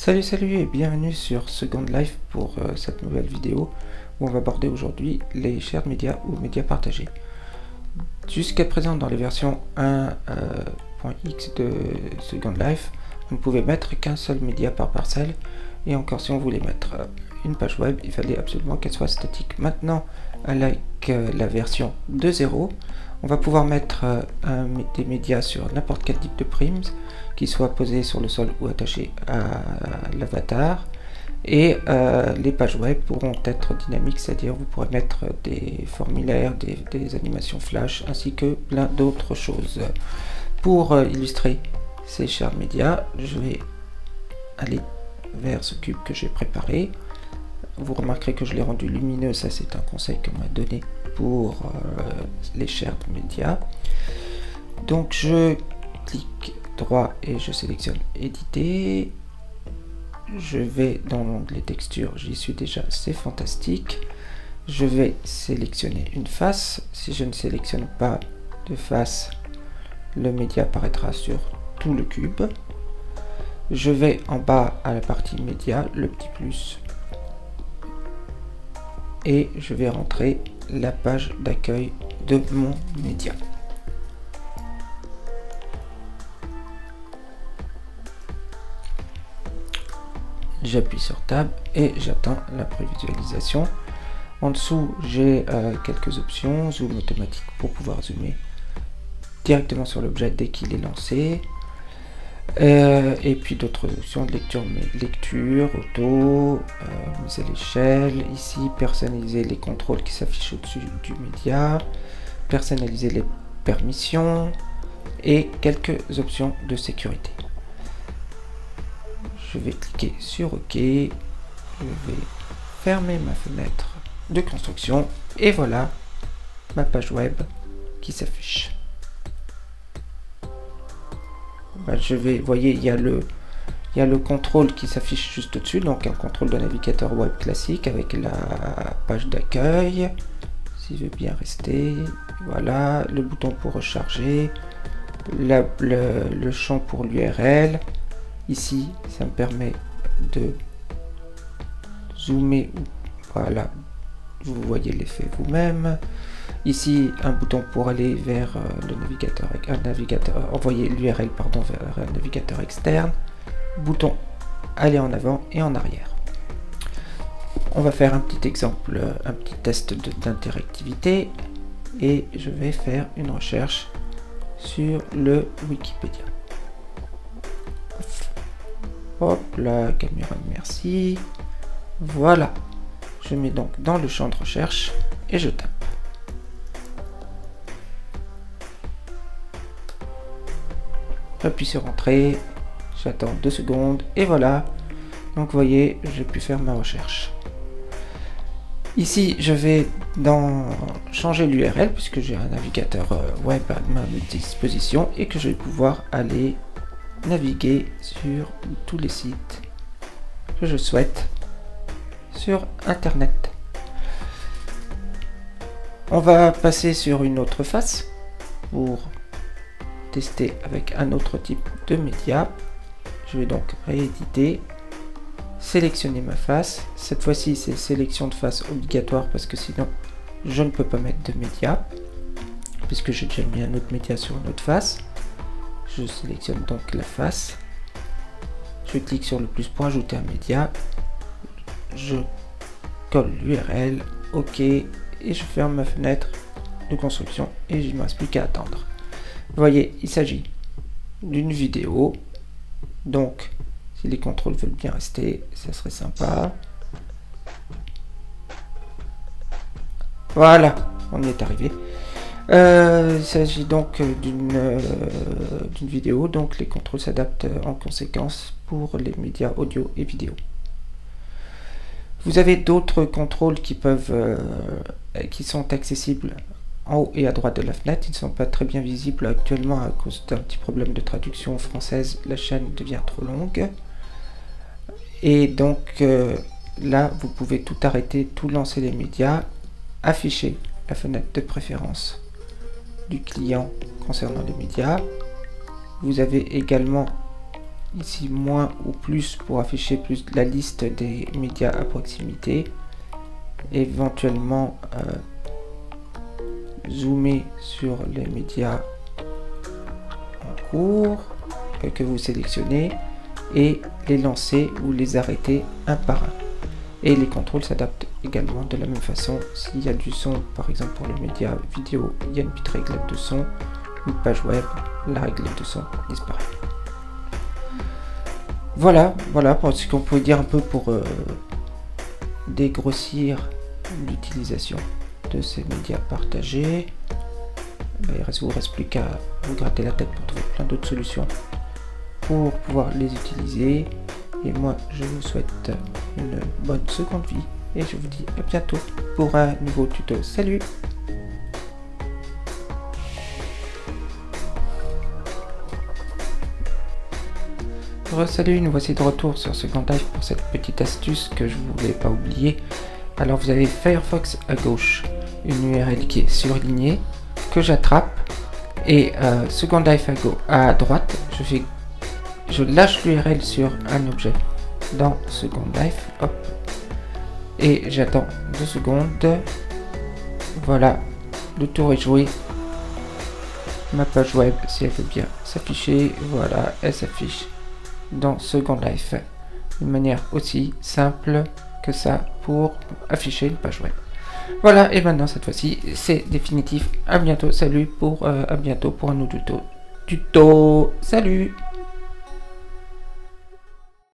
Salut et bienvenue sur Second Life pour cette nouvelle vidéo où on va aborder aujourd'hui les shared media ou médias partagés. Jusqu'à présent dans les versions 1.x de Second Life, on ne pouvait mettre qu'un seul média par parcelle et encore si on voulait mettre une page web, il fallait absolument qu'elle soit statique. Maintenant avec la version 2.0, on va pouvoir mettre des médias sur n'importe quel type de primes, qui soit posés sur le sol ou attachés à l'avatar. Et les pages web pourront être dynamiques, c'est-à-dire vous pourrez mettre des formulaires, des animations flash, ainsi que plein d'autres choses. Pour illustrer ces shared media, je vais aller vers ce cube que j'ai préparé. Vous remarquerez que je l'ai rendu lumineux, ça c'est un conseil qu'on m'a donné pour les shared media. Donc je clique droit et je sélectionne éditer. Je vais dans l'onglet texture, j'y suis déjà, c'est fantastique. Je vais sélectionner une face. Si je ne sélectionne pas de face, le média apparaîtra sur tout le cube. Je vais en bas à la partie média, le petit plus, et je vais rentrer la page d'accueil de mon média. J'appuie sur Tab et j'attends la prévisualisation. En dessous, j'ai quelques options, zoom automatique pour pouvoir zoomer directement sur l'objet dès qu'il est lancé. Et puis d'autres options de lecture, auto, mise à l'échelle, ici personnaliser les contrôles qui s'affichent au-dessus du média, personnaliser les permissions et quelques options de sécurité. Je vais cliquer sur OK, je vais fermer ma fenêtre de construction et voilà ma page web qui s'affiche. Vous voyez, il y a le contrôle qui s'affiche juste au-dessus, donc un contrôle de navigateur web classique avec la page d'accueil, si je veux bien rester, voilà, le bouton pour recharger, le champ pour l'URL. Ici, ça me permet de zoomer, voilà, vous voyez l'effet vous-même. Ici, un bouton pour aller vers le navigateur, envoyer l'URL pardon vers un navigateur externe. Bouton aller en avant et en arrière. On va faire un petit exemple, un petit test d'interactivité et je vais faire une recherche sur le Wikipédia. Hop, la caméra, merci. Voilà. Je mets donc dans le champ de recherche et je tape. J'appuie sur entrée, j'attends 2 secondes et voilà. Donc vous voyez, j'ai pu faire ma recherche. Ici, je vais changer l'URL puisque j'ai un navigateur web à ma disposition et que je vais pouvoir aller naviguer sur tous les sites que je souhaite sur internet. On va passer sur une autre face pour tester avec un autre type de média. Je vais donc rééditer, sélectionner ma face. Cette fois-ci c'est sélection de face obligatoire parce que sinon je ne peux pas mettre de média puisque j'ai déjà mis un autre média sur une autre face. Je sélectionne donc la face, je clique sur le plus pour ajouter un média, je colle l'URL, OK, et je ferme ma fenêtre de construction et il ne me reste plus qu'à attendre. Vous voyez, il s'agit d'une vidéo, donc si les contrôles veulent bien rester, ça serait sympa. Voilà, on y est arrivé. Il s'agit donc d'une vidéo, donc les contrôles s'adaptent en conséquence pour les médias audio et vidéo. Vous avez d'autres contrôles qui sont accessibles en haut et à droite de la fenêtre. Ils ne sont pas très bien visibles actuellement à cause d'un petit problème de traduction française. La chaîne devient trop longue. Et donc là, vous pouvez tout arrêter, tout lancer les médias, afficher la fenêtre de préférence du client concernant les médias. Vous avez également ici moins ou plus pour afficher plus la liste des médias à proximité, éventuellement zoomer sur les médias en cours que vous sélectionnez et les lancer ou les arrêter un par un. Et les contrôles s'adaptent également de la même façon. S'il y a du son, par exemple pour les médias vidéo, il y a une petite réglette de son. Une page web, la réglette de son disparaît. Voilà pour ce qu'on peut dire un peu pour dégrossir l'utilisation de ces médias partagés. Il ne vous reste plus qu'à vous gratter la tête pour trouver plein d'autres solutions pour pouvoir les utiliser. Et moi, je vous souhaite une bonne seconde vie et je vous dis à bientôt pour un nouveau tuto. Salut! Salut, nous voici de retour sur Second Life pour cette petite astuce que je ne voulais pas oublier. Alors vous avez Firefox à gauche, une URL qui est surlignée, que j'attrape, et Second Life à droite, je lâche l'URL sur un objet dans Second Life, hop, et j'attends 2 secondes. Voilà, le tour est joué. Ma page web, si elle veut bien s'afficher, voilà, elle s'affiche dans Second Life, d'une manière aussi simple que ça pour afficher une page web. Voilà, et maintenant cette fois-ci c'est définitif. À bientôt, salut pour à bientôt pour un nouveau tuto. Salut.